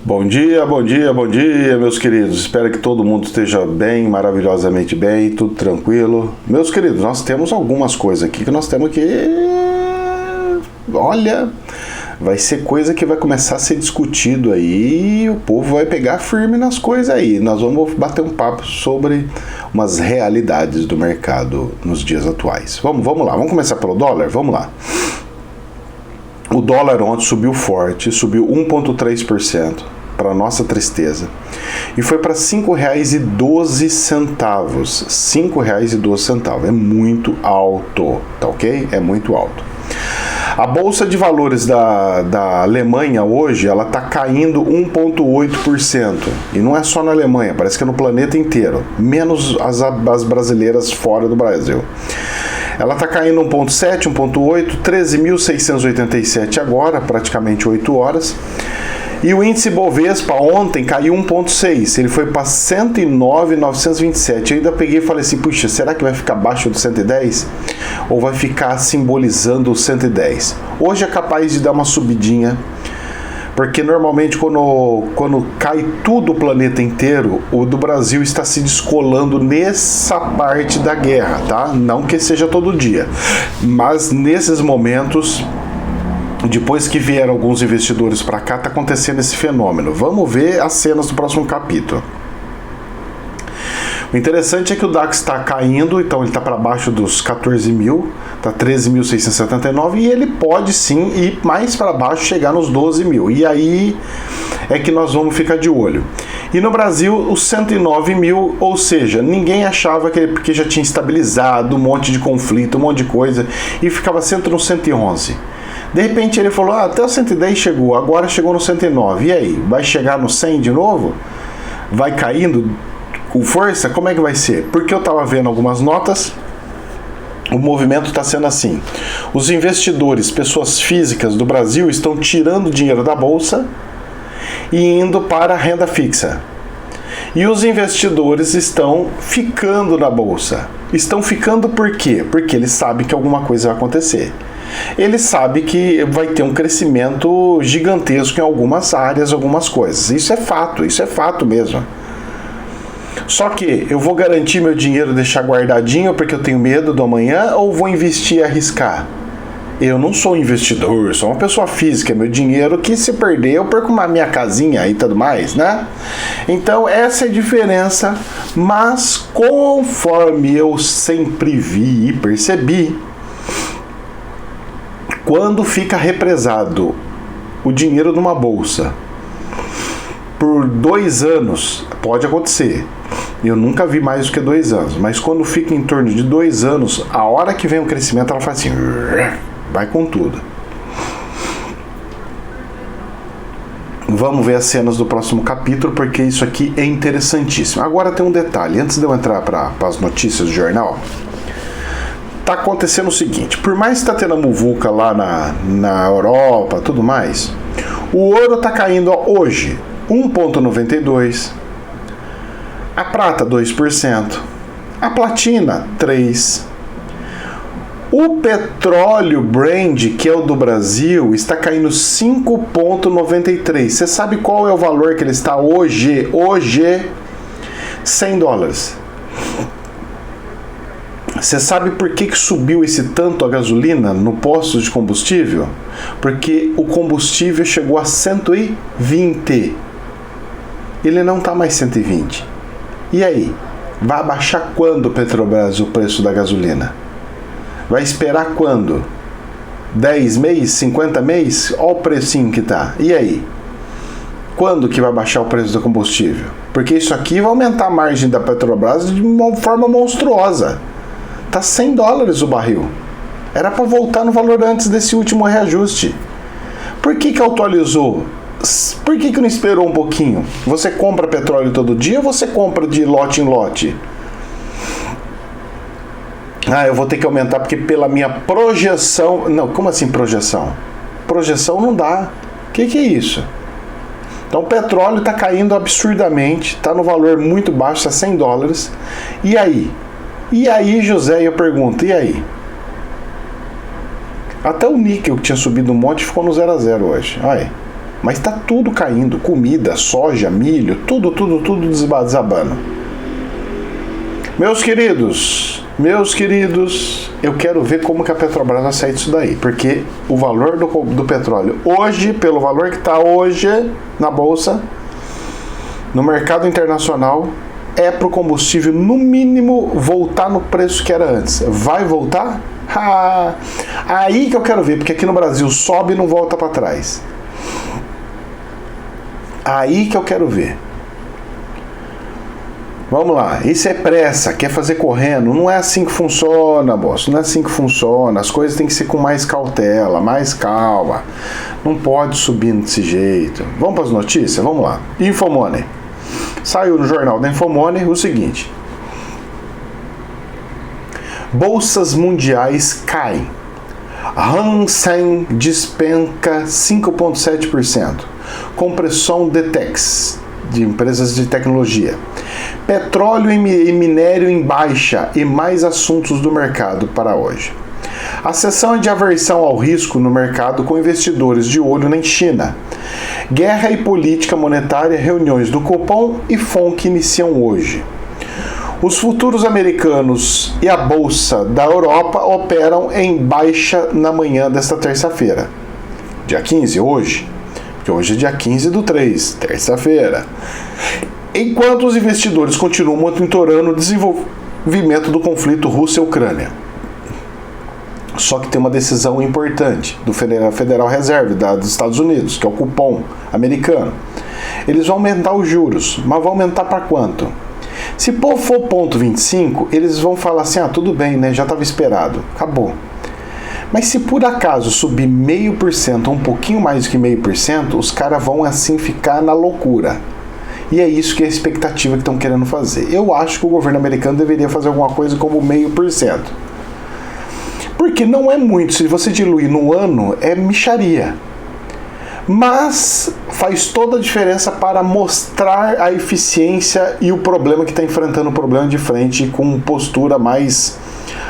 Bom dia, bom dia, bom dia, meus queridos. Espero que todo mundo esteja bem, maravilhosamente bem, tudo tranquilo. Meus queridos, nós temos algumas coisas aqui que nós temos que... Olha, vai ser coisa que vai começar a ser discutido aí e o povo vai pegar firme nas coisas aí. Nós vamos bater um papo sobre umas realidades do mercado nos dias atuais. Vamos lá, vamos começar pelo dólar? Vamos lá. O dólar ontem subiu forte, subiu 1,3%, para nossa tristeza, e foi para R$ 5,12. R$ 5,12, é muito alto, tá ok? É muito alto. A Bolsa de Valores da Alemanha hoje, ela está caindo 1,8%, e não é só na Alemanha, parece que é no planeta inteiro, menos as brasileiras fora do Brasil. Ela está caindo 1,7, 1,8, 13.687 agora, praticamente 8 horas. E o índice Bovespa ontem caiu 1,6, ele foi para 109.927. Eu ainda peguei e falei assim, puxa, será que vai ficar abaixo do 110? Ou vai ficar simbolizando o 110? Hoje é capaz de dar uma subidinha, porque normalmente quando cai tudo o planeta inteiro, o do Brasil está se descolando nessa parte da guerra, tá? Não que seja todo dia, mas nesses momentos, depois que vieram alguns investidores para cá, está acontecendo esse fenômeno. Vamos ver as cenas do próximo capítulo. O interessante é que o DAX está caindo, então ele está para baixo dos 14 mil, está 13.679, e ele pode sim ir mais para baixo, chegar nos 12 mil. E aí é que nós vamos ficar de olho. E no Brasil, os 109 mil, ou seja, ninguém achava que porque já tinha estabilizado, um monte de conflito, um monte de coisa, e ficava sempre no 111. De repente ele falou, até o 110 chegou, agora chegou no 109. E aí, vai chegar no 100 de novo? Vai caindo com força? Como é que vai ser? Porque eu estava vendo algumas notas, o movimento está sendo assim. Os investidores, pessoas físicas do Brasil, estão tirando dinheiro da Bolsa e indo para a renda fixa. E os investidores estão ficando na Bolsa. Estão ficando por quê? Porque eles sabem que alguma coisa vai acontecer. Ele sabe que vai ter um crescimento gigantesco em algumas áreas, algumas coisas. Isso é fato mesmo. Só que eu vou garantir meu dinheiro, deixar guardadinho porque eu tenho medo do amanhã, ou vou investir e arriscar? Eu não sou investidor, sou uma pessoa física, meu dinheiro que se perder eu perco minha casinha e tudo mais, né? Então essa é a diferença, mas conforme eu sempre vi e percebi, quando fica represado o dinheiro numa bolsa por 2 anos, pode acontecer. Eu nunca vi mais do que 2 anos, mas quando fica em torno de 2 anos, a hora que vem o crescimento, ela faz assim, vai com tudo. Vamos ver as cenas do próximo capítulo, porque isso aqui é interessantíssimo. Agora tem um detalhe, antes de eu entrar para as notícias do jornal, tá acontecendo o seguinte, por mais que tá tendo a muvuca lá na Europa, tudo mais, o ouro tá caindo hoje 1,92%, a prata 2%, a platina 3%, o petróleo Brent, que é o do Brasil, está caindo 5,93%. Você sabe qual é o valor que ele está hoje? Hoje, $100. Você sabe por que subiu esse tanto a gasolina no posto de combustível? Porque o combustível chegou a 120. Ele não está mais 120. E aí? Vai abaixar quando, Petrobras, o preço da gasolina? Vai esperar quando? 10 meses? 50 meses? Olha o precinho que tá. E aí? Quando que vai baixar o preço do combustível? Porque isso aqui vai aumentar a margem da Petrobras de uma forma monstruosa. Tá $100 o barril. Era para voltar no valor antes desse último reajuste. Por que atualizou? Por que não esperou um pouquinho? Você compra petróleo todo dia ou você compra de lote em lote? Eu vou ter que aumentar porque pela minha projeção... Não, como assim projeção? Projeção não dá. O que é isso? Então o petróleo está caindo absurdamente, está no valor muito baixo, está $100. E aí? E aí, José, eu pergunto, e aí? Até o níquel que tinha subido um monte ficou no 0 a 0 hoje. Olha aí. Mas está tudo caindo, comida, soja, milho, tudo desabando. Meus queridos, eu quero ver como que a Petrobras vai sair disso daí, porque o valor do petróleo hoje, pelo valor que está hoje na bolsa, no mercado internacional, é para o combustível no mínimo voltar no preço que era antes. Vai voltar? Aí que eu quero ver, porque aqui no Brasil sobe e não volta para trás. Aí que eu quero ver. Vamos lá, isso é pressa, quer fazer correndo. Não é assim que funciona, moço. Não é assim que funciona. As coisas têm que ser com mais cautela, mais calma. Não pode subir desse jeito. Vamos para as notícias? Vamos lá. Infomoney. Saiu no jornal da Infomoney o seguinte: bolsas mundiais caem. Hang Seng despenca 5,7%. Compressão Detex, de empresas de tecnologia. Petróleo e minério em baixa e mais assuntos do mercado para hoje. A sessão é de aversão ao risco no mercado com investidores de olho na China. Guerra e política monetária, reuniões do Copom e FONC iniciam hoje. Os futuros americanos e a Bolsa da Europa operam em baixa na manhã desta terça-feira. Dia 15, hoje. Porque hoje é dia 15/3, terça-feira. Enquanto os investidores continuam monitorando o desenvolvimento do conflito Rússia-Ucrânia. Só que tem uma decisão importante do Federal Reserve dos Estados Unidos, que é o cupom americano. Eles vão aumentar os juros, mas vão aumentar para quanto? Se for 0,25, eles vão falar assim, tudo bem, né? Já estava esperado, acabou. Mas se por acaso subir 0,5%, um pouquinho mais do que 0,5%, os caras vão assim ficar na loucura. E é isso que é a expectativa que estão querendo fazer. Eu acho que o governo americano deveria fazer alguma coisa como 0,5%. Porque não é muito. Se você diluir no ano, é mixaria. Mas faz toda a diferença para mostrar a eficiência e o problema que está enfrentando o problema de frente com postura mais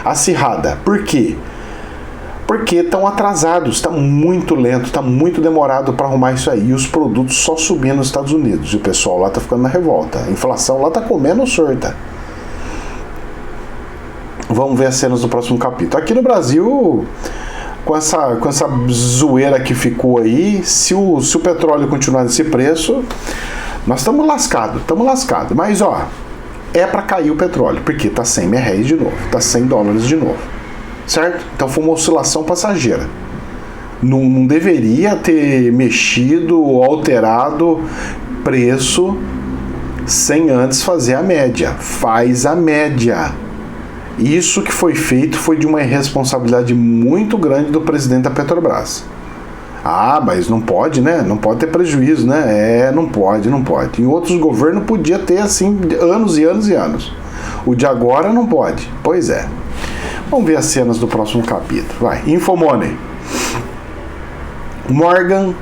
acirrada. Por quê? Porque estão atrasados, está muito lento, está muito demorado para arrumar isso aí. E os produtos só subindo nos Estados Unidos. E o pessoal lá está ficando na revolta. A inflação lá está comendo sorta. Vamos ver as cenas do próximo capítulo. Aqui no Brasil, com essa zoeira que ficou aí, se o petróleo continuar nesse preço, nós estamos lascados. Mas, é para cair o petróleo, porque está 100 reais de novo, está 100 dólares de novo. Certo? Então foi uma oscilação passageira. Não deveria ter mexido ou alterado preço sem antes fazer a média. Faz a média. Isso que foi feito foi de uma irresponsabilidade muito grande do presidente da Petrobras. Mas não pode, né? Não pode ter prejuízo, né? Não pode. Em outros governos podia ter, assim, anos e anos e anos. O de agora não pode. Pois é. Vamos ver as cenas do próximo capítulo. Vai. Infomoney. Morgan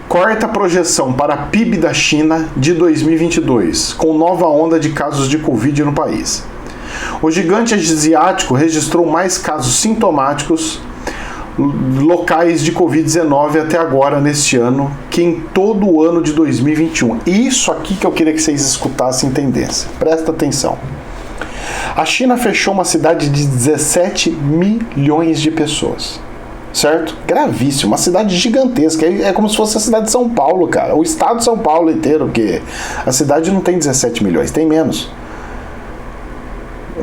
corta a projeção para PIB da China de 2022, com nova onda de casos de Covid no país. O gigante asiático registrou mais casos sintomáticos locais de Covid-19 até agora neste ano que em todo o ano de 2021. Isso aqui que eu queria que vocês escutassem e entendessem. Presta atenção. A China fechou uma cidade de 17 milhões de pessoas. Certo? Gravíssimo. Uma cidade gigantesca. É como se fosse a cidade de São Paulo, cara. O estado de São Paulo inteiro, porque a cidade não tem 17 milhões, tem menos.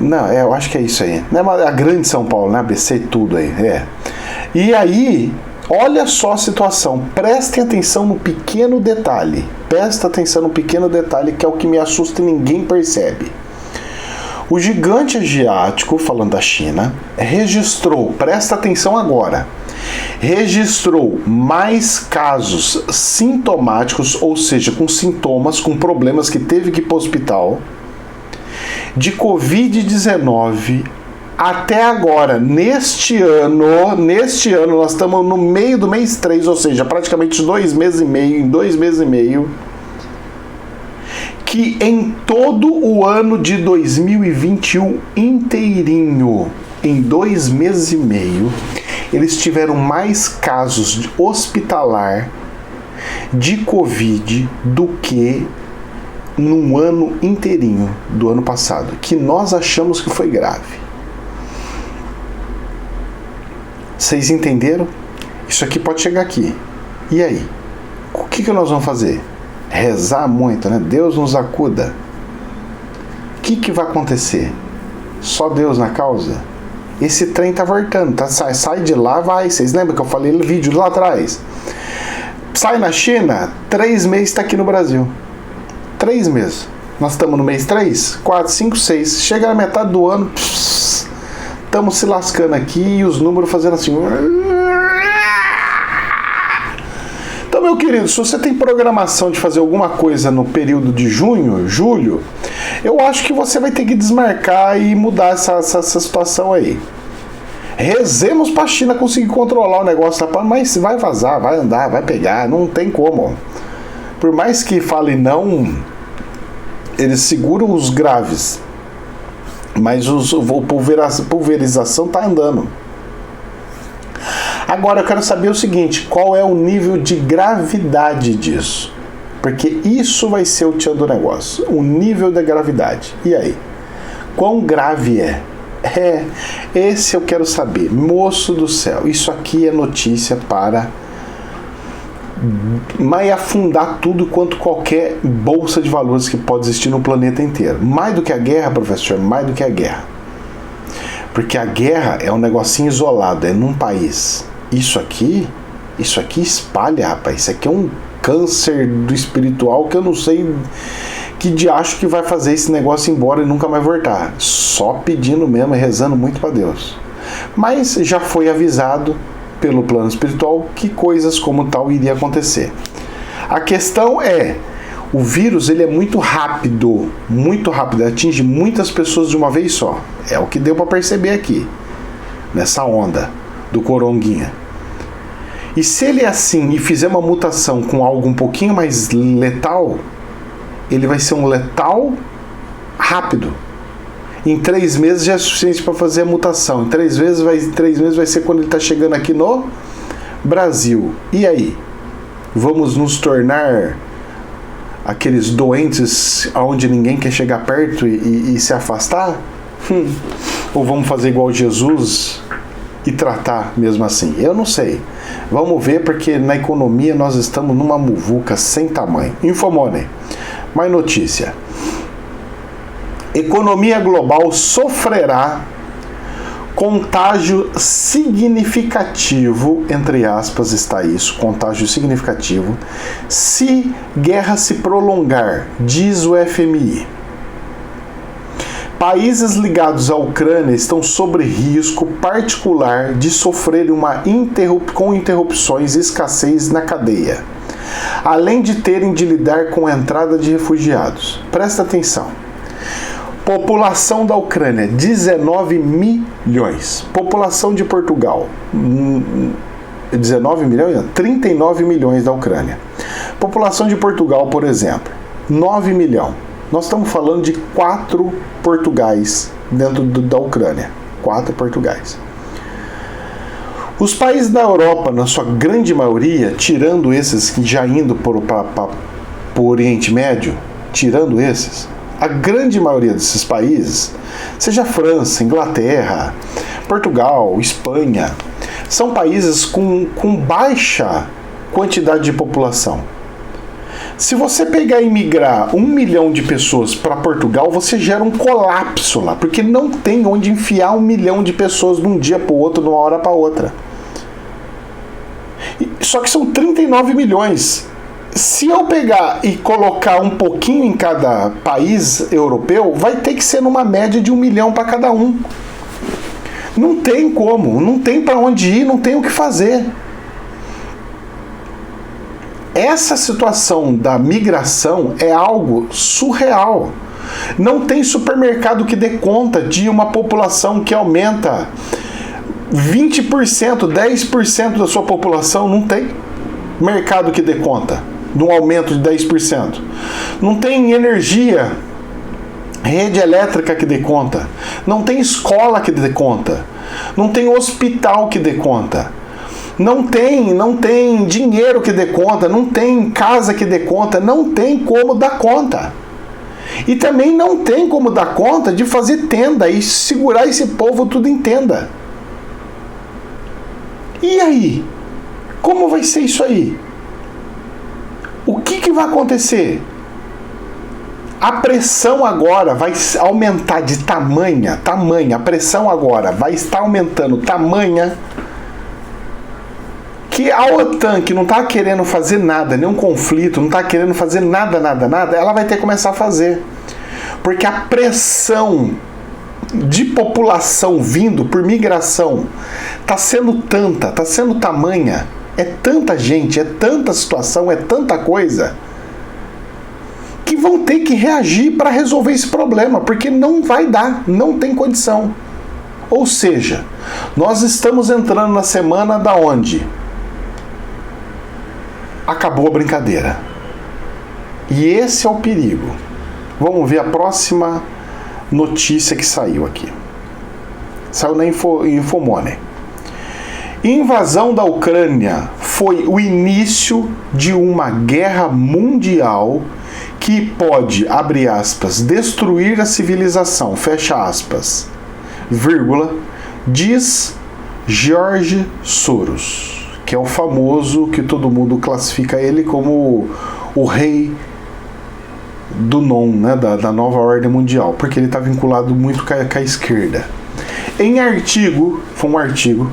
Não, eu acho que é isso aí. Não é a grande São Paulo, né? ABC e tudo aí. E aí, olha só a situação. Prestem atenção no pequeno detalhe. Presta atenção no pequeno detalhe, que é o que me assusta e ninguém percebe. O gigante asiático, falando da China, registrou, presta atenção agora, registrou mais casos sintomáticos, ou seja, com sintomas, com problemas que teve que ir para o hospital, de Covid-19 até agora. Neste ano nós estamos no meio do mês 3, ou seja, praticamente 2 meses e meio, que em todo o ano de 2021 inteirinho, em 2 meses e meio, eles tiveram mais casos de hospitalar de Covid do que num ano inteirinho do ano passado, que nós achamos que foi grave. Vocês entenderam? Isso aqui pode chegar aqui. E aí? O que nós vamos fazer? Rezar muito, né? Deus nos acuda. O que vai acontecer? Só Deus na causa? Esse trem tá voltando, tá? Sai de lá, vai. Vocês lembram que eu falei no vídeo lá atrás? Sai na China, 3 meses tá aqui no Brasil. 3 meses. Nós estamos no mês 3, 4, 5, 6. Chega na metade do ano, estamos se lascando aqui e os números fazendo assim. Então, meu querido, se você tem programação de fazer alguma coisa no período de junho, julho, eu acho que você vai ter que desmarcar e mudar essa situação aí. Rezemos para a China conseguir controlar o negócio, mas vai vazar, vai andar, vai pegar, não tem como. Por mais que fale não, eles seguram os graves, mas a pulverização está andando. Agora eu quero saber o seguinte, qual é o nível de gravidade disso? Porque isso vai ser o tchan do negócio, o nível da gravidade. E aí? Quão grave é? Esse eu quero saber. Moço do céu, isso aqui é notícia para afundar tudo quanto qualquer bolsa de valores que pode existir no planeta inteiro. Mais do que a guerra, professor, mais do que a guerra. Porque a guerra é um negocinho isolado, é num país. Isso aqui espalha, rapaz. Isso aqui é um câncer do espiritual que eu não sei que diacho que vai fazer esse negócio embora e nunca mais voltar. Só pedindo mesmo e rezando muito para Deus. Mas já foi avisado pelo plano espiritual que coisas como tal iria acontecer. A questão é, o vírus ele é muito rápido, atinge muitas pessoas de uma vez só. É o que deu para perceber aqui, nessa onda do coronguinha. E se ele é assim e fizer uma mutação com algo um pouquinho mais letal, ele vai ser um letal rápido. Em 3 meses já é suficiente para fazer a mutação. Em 3 meses vai ser quando ele está chegando aqui no Brasil. E aí? Vamos nos tornar aqueles doentes onde ninguém quer chegar perto e se afastar? Ou vamos fazer igual Jesus e tratar mesmo assim? Eu não sei. Vamos ver, porque na economia nós estamos numa muvuca sem tamanho. Infomoney. Mais notícia. Economia global sofrerá contágio significativo, entre aspas está isso, contágio significativo, se guerra se prolongar, diz o FMI. Países ligados à Ucrânia estão sob risco particular de sofrerem com interrupções e escassez na cadeia, além de terem de lidar com a entrada de refugiados. Presta atenção. População da Ucrânia, 19 milhões. População de Portugal, 19 milhões? Não, 39 milhões da Ucrânia. População de Portugal, por exemplo, 9 milhões. Nós estamos falando de 4 Portugais dentro da Ucrânia. 4 Portugais. Os países da Europa, na sua grande maioria, tirando esses que já indo para o Oriente Médio, tirando esses, a grande maioria desses países, seja França, Inglaterra, Portugal, Espanha, são países com baixa quantidade de população. Se você pegar e migrar 1 milhão de pessoas para Portugal, você gera um colapso lá, porque não tem onde enfiar 1 milhão de pessoas de um dia para o outro, de uma hora para outra. Só que são 39 milhões. Se eu pegar e colocar um pouquinho em cada país europeu, vai ter que ser numa média de 1 milhão para cada um. Não tem como, não tem para onde ir, não tem o que fazer. Essa situação da migração é algo surreal. Não tem supermercado que dê conta de uma população que aumenta 20%, 10% da sua população. Não tem mercado que dê conta de um aumento de 10%. Não tem energia, rede elétrica que dê conta. Não tem escola que dê conta. Não tem hospital que dê conta. Não tem dinheiro que dê conta, não tem casa que dê conta, não tem como dar conta. E também não tem como dar conta de fazer tenda e segurar esse povo tudo em tenda. E aí? Como vai ser isso aí? O que vai acontecer? A pressão agora vai aumentar de tamanha, a pressão agora vai estar aumentando tamanha que a OTAN, que não está querendo fazer nada, nenhum conflito, não está querendo fazer nada, ela vai ter que começar a fazer. Porque a pressão de população vindo por migração está sendo tanta, está sendo tamanha, é tanta gente, é tanta situação, é tanta coisa, que vão ter que reagir para resolver esse problema, porque não vai dar, não tem condição. Ou seja, nós estamos entrando na semana da onde acabou a brincadeira. E esse é o perigo. Vamos ver a próxima notícia que saiu aqui. Saiu na Infomoney. Invasão da Ucrânia foi o início de uma guerra mundial que pode, abre aspas, destruir a civilização, fecha aspas, vírgula, diz George Soros, que é o famoso, que todo mundo classifica ele como o rei do non, né, da nova ordem mundial, porque ele está vinculado muito com a esquerda. Em artigo, foi um artigo,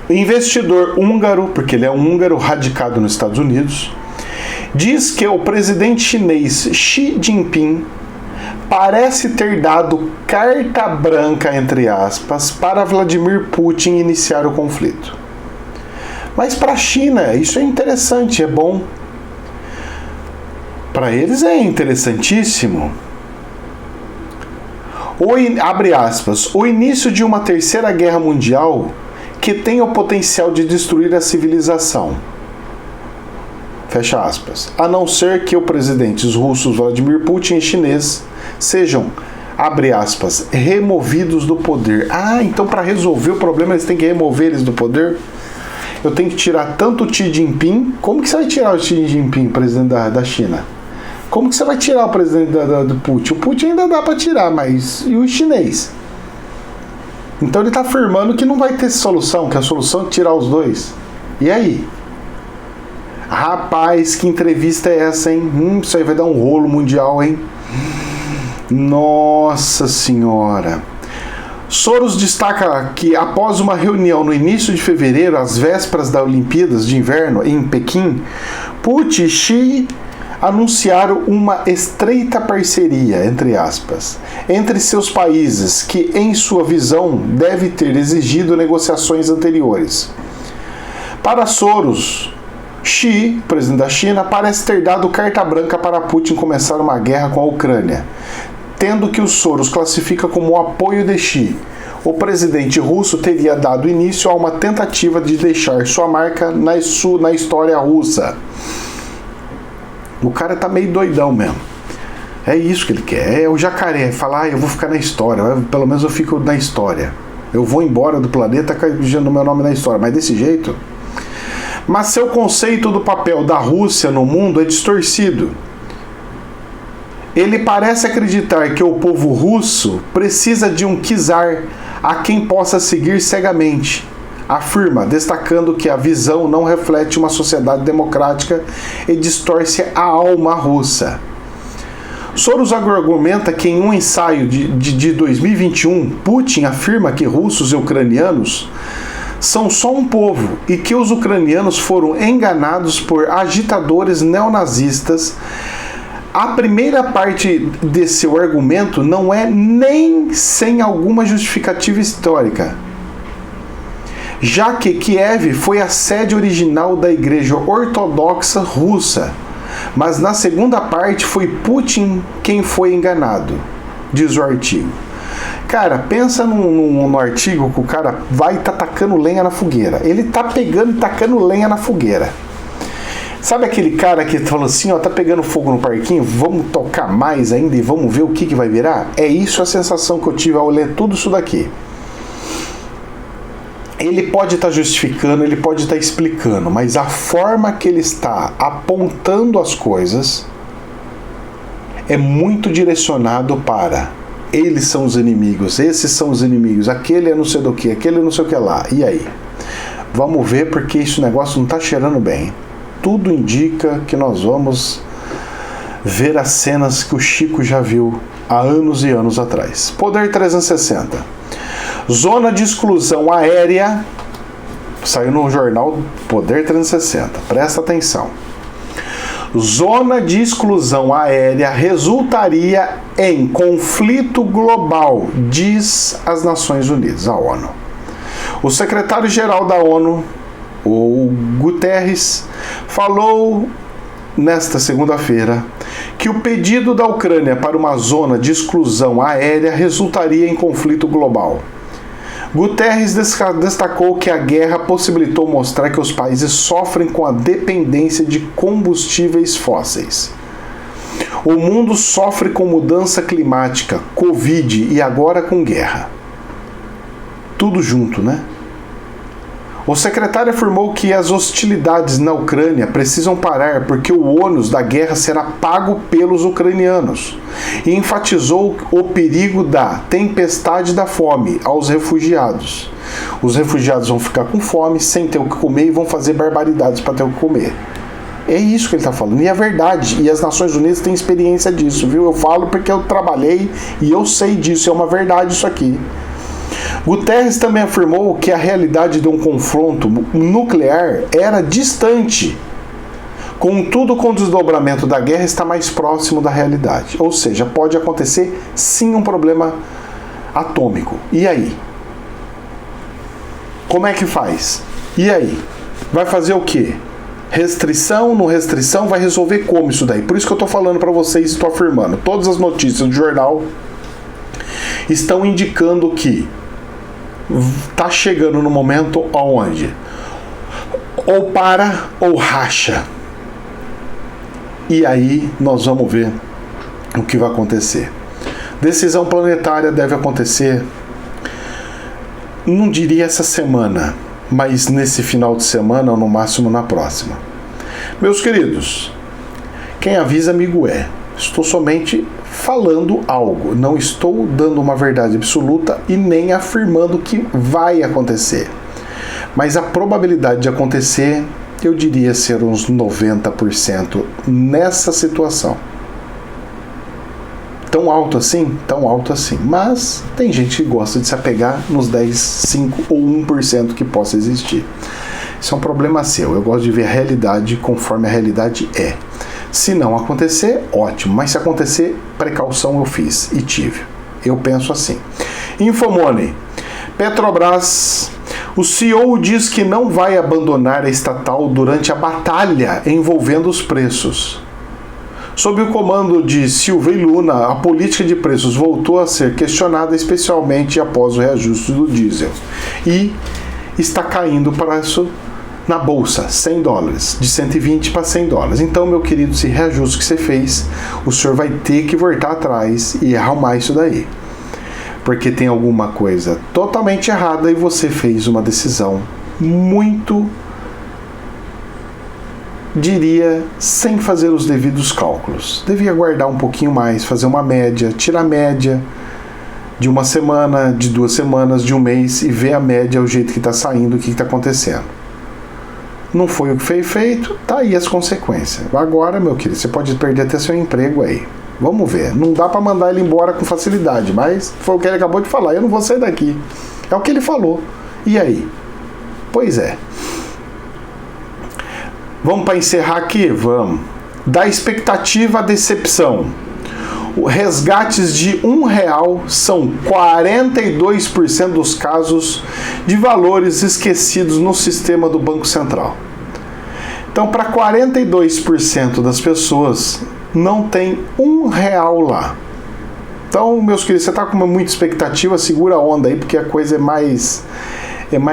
investidor húngaro, porque ele é um húngaro radicado nos Estados Unidos, diz que o presidente chinês Xi Jinping parece ter dado carta branca, entre aspas, para Vladimir Putin iniciar o conflito. Mas para a China isso é interessante, é bom. Para eles é interessantíssimo. Abre aspas, o início de uma terceira guerra mundial que tem o potencial de destruir a civilização. Fecha aspas. A não ser que os presidentes russos Vladimir Putin e chinês sejam, abre aspas, removidos do poder. Ah, então para resolver o problema eles têm que remover eles do poder? Eu tenho que tirar tanto o Xi Jinping. Como que você vai tirar o Xi Jinping, presidente da China? Como que você vai tirar o presidente do Putin? O Putin ainda dá para tirar, mas e o chinês? Então ele está afirmando que não vai ter solução, que a solução é tirar os dois. E aí? Rapaz, que entrevista é essa, hein? Isso aí vai dar um rolo mundial, hein? Nossa Senhora! Soros destaca que após uma reunião no início de fevereiro, às vésperas das Olimpíadas de Inverno em Pequim, Putin e Xi anunciaram uma estreita parceria, entre aspas, entre seus países, que, em sua visão, deve ter exigido negociações anteriores. Para Soros, Xi, presidente da China, parece ter dado carta branca para Putin começar uma guerra com a Ucrânia, tendo que o Soros classifica como apoio de Xi. O presidente russo teria dado início a uma tentativa de deixar sua marca na história russa. O cara tá meio doidão mesmo. É isso que ele quer. É o jacaré. Falar, eu vou ficar na história. Pelo menos eu fico na história. Eu vou embora do planeta carregando meu nome na história. Mas desse jeito... Mas seu conceito do papel da Rússia no mundo é distorcido. Ele parece acreditar que o povo russo precisa de um czar a quem possa seguir cegamente. Afirma, destacando que a visão não reflete uma sociedade democrática e distorce a alma russa. Soros argumenta que em um ensaio de 2021, Putin afirma que russos e ucranianos são só um povo e que os ucranianos foram enganados por agitadores neonazistas. A primeira parte de seu argumento não é nem sem alguma justificativa histórica, já que Kiev foi a sede original da Igreja Ortodoxa Russa, mas na segunda parte foi Putin quem foi enganado, diz o artigo. Cara, pensa no artigo que o cara vai tá tacando lenha na fogueira. Ele tá pegando e tacando lenha na fogueira. Sabe aquele cara que falou assim, ó, tá pegando fogo no parquinho, vamos tocar mais ainda e vamos ver o que vai virar? É isso a sensação que eu tive ao ler tudo isso daqui. ele pode estar justificando, ele pode estar explicando, mas a forma que ele está apontando as coisas é muito direcionado para eles são os inimigos, esses são os inimigos, aquele é não sei do que, aquele é não sei o que lá. E aí? Vamos ver, porque esse negócio não está cheirando bem. Tudo indica que nós vamos ver as cenas que o Chico já viu há anos e anos atrás. Poder 360. Zona de exclusão aérea, saiu no jornal Poder 360, presta atenção. Zona de exclusão aérea resultaria em conflito global, diz as Nações Unidas, a ONU. O secretário-geral da ONU, o Guterres, falou nesta segunda-feira que o pedido da Ucrânia para uma zona de exclusão aérea resultaria em conflito global. Guterres destacou que a guerra possibilitou mostrar que os países sofrem com a dependência de combustíveis fósseis. O mundo sofre com mudança climática, Covid e agora com guerra. Tudo junto, né? O secretário afirmou que as hostilidades na Ucrânia precisam parar porque o ônus da guerra será pago pelos ucranianos e enfatizou o perigo da tempestade da fome aos refugiados. Os refugiados vão ficar com fome, sem ter o que comer e vão fazer barbaridades para ter o que comer. É isso que ele está falando, e é verdade, e as Nações Unidas têm experiência disso, viu? Eu falo porque eu trabalhei e eu sei disso, é uma verdade isso aqui. Guterres também afirmou que a realidade de um confronto nuclear era distante. Contudo, com o desdobramento da guerra está mais próximo da realidade. Ou seja, pode acontecer sim um problema atômico. E aí? Como é que faz? E aí? Vai fazer o quê? Restrição, não restrição, vai resolver como isso daí? Por isso que eu estou falando para vocês e estou afirmando. Todas as notícias do jornal estão indicando que está chegando no momento onde ou para ou racha. E aí nós vamos ver o que vai acontecer. Decisão planetária deve acontecer, não diria essa semana, mas nesse final de semana ou no máximo na próxima. Meus queridos, quem avisa amigo é. Estou somente falando algo, não estou dando uma verdade absoluta e nem afirmando que vai acontecer. Mas a probabilidade de acontecer, eu diria ser uns 90% nessa situação. Tão alto assim? Tão alto assim. Mas tem gente que gosta de se apegar nos 10, 5 ou 1% que possa existir. Isso é um problema seu. Eu gosto de ver a realidade conforme a realidade é. Se não acontecer, ótimo. Mas se acontecer, precaução eu fiz e tive. Eu penso assim. Infomoney. Petrobras. O CEO diz que não vai abandonar a estatal durante a batalha envolvendo os preços. Sob o comando de Silva e Luna, a política de preços voltou a ser questionada, especialmente após o reajuste do diesel. E está caindo para isso na bolsa, $100, de 120 para $100. Então, meu querido, esse reajuste que você fez, o senhor vai ter que voltar atrás e arrumar isso daí. Porque tem alguma coisa totalmente errada e você fez uma decisão muito, diria, sem fazer os devidos cálculos. Devia guardar um pouquinho mais, fazer uma média, tirar a média de uma semana, de 2 semanas, de um mês e ver a média, o jeito que está saindo, o que está acontecendo. Não foi o que foi feito, tá aí as consequências. Agora, meu querido, você pode perder até seu emprego aí. Vamos ver. Não dá para mandar ele embora com facilidade, mas foi o que ele acabou de falar. Eu não vou sair daqui. É o que ele falou. E aí? Pois é. Vamos para encerrar aqui? Vamos. Da expectativa à decepção. Resgates de R$1 são 42% dos casos de valores esquecidos no sistema do Banco Central. Então, para 42% das pessoas, não tem R$1 lá. Então, meus queridos, você está com muita expectativa, segura a onda aí, porque a coisa é mais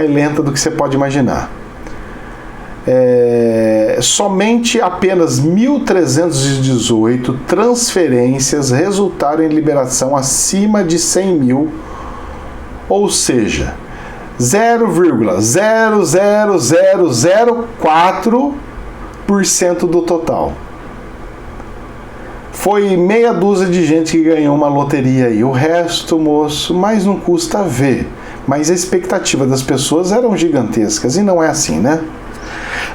lenta do que você pode imaginar. Somente apenas 1.318 transferências resultaram em liberação acima de 100 mil, ou seja, 0,00004% do total. Foi meia dúzia de gente que ganhou uma loteria aí. O resto, moço, mas não custa ver. Mas a expectativa das pessoas eram gigantescas e não é assim, né?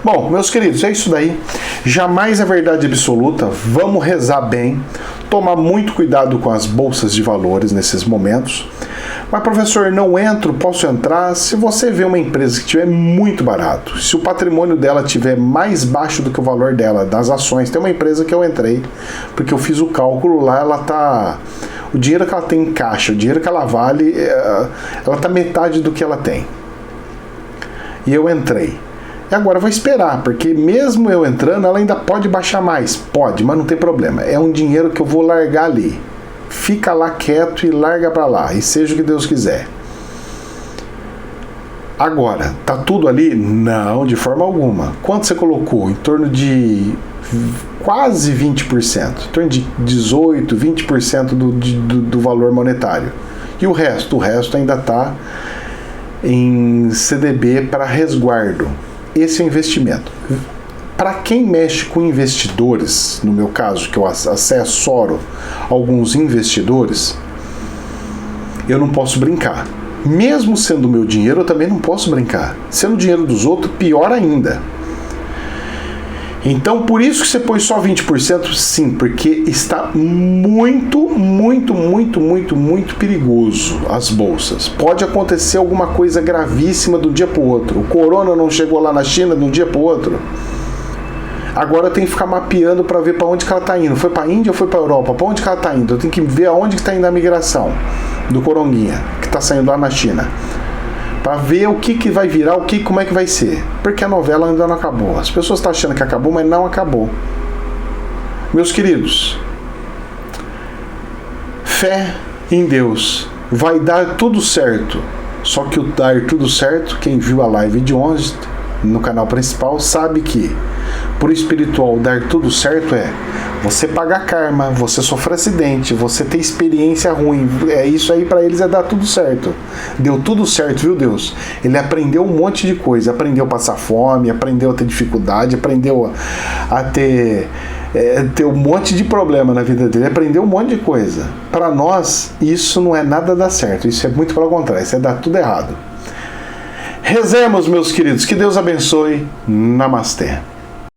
Bom, meus queridos, é isso daí. Jamais é verdade absoluta. Vamos rezar bem, tomar muito cuidado com as bolsas de valores nesses momentos. Mas, professor, não entro, posso entrar? Se você vê uma empresa que tiver muito barato, se o patrimônio dela tiver mais baixo do que o valor dela, das ações, tem uma empresa que eu entrei, porque eu fiz o cálculo lá, ela tá... O dinheiro que ela tem em caixa, o dinheiro que ela vale, ela tá metade do que ela tem. E eu entrei. E agora eu vou esperar, porque mesmo eu entrando, ela ainda pode baixar mais. Pode, mas não tem problema. É um dinheiro que eu vou largar ali. Fica lá quieto e larga pra lá, e seja o que Deus quiser. Agora, tá tudo ali? Não, de forma alguma. Quanto você colocou? Em torno de quase 20%. Em torno de 18%, 20% do valor monetário. E o resto? O resto ainda tá em CDB para resguardo. Esse é o investimento. Para quem mexe com investidores, no meu caso, que eu assessoro alguns investidores, eu não posso brincar. Mesmo sendo meu dinheiro, eu também não posso brincar. Sendo o dinheiro dos outros, pior ainda. Então, por isso que você põe só 20%? Sim, porque está muito perigoso as bolsas. Pode acontecer alguma coisa gravíssima de um dia para o outro. O corona não chegou lá na China de um dia para o outro. Agora eu tenho que ficar mapeando para ver para onde que ela está indo. Foi para a Índia ou foi para a Europa? Para onde que ela está indo? Eu tenho que ver aonde que está indo a migração do coronguinha, que está saindo lá na China. Para ver o que vai virar, como é que vai ser. Porque a novela ainda não acabou. As pessoas estão achando que acabou, mas não acabou. Meus queridos, fé em Deus. Vai dar tudo certo. Só que o dar tudo certo, quem viu a live de ontem no canal principal sabe que pro espiritual dar tudo certo é você pagar karma, você sofrer acidente, você ter experiência ruim. É isso aí, para eles é dar tudo certo. Deu tudo certo, viu, Deus? Ele aprendeu um monte de coisa. Aprendeu a passar fome, aprendeu a ter dificuldade, aprendeu a ter um monte de problema na vida dele. Aprendeu um monte de coisa. Para nós, isso não é nada dar certo. Isso é muito pelo contrário. Isso é dar tudo errado. Rezemos, meus queridos. Que Deus abençoe. Namastê.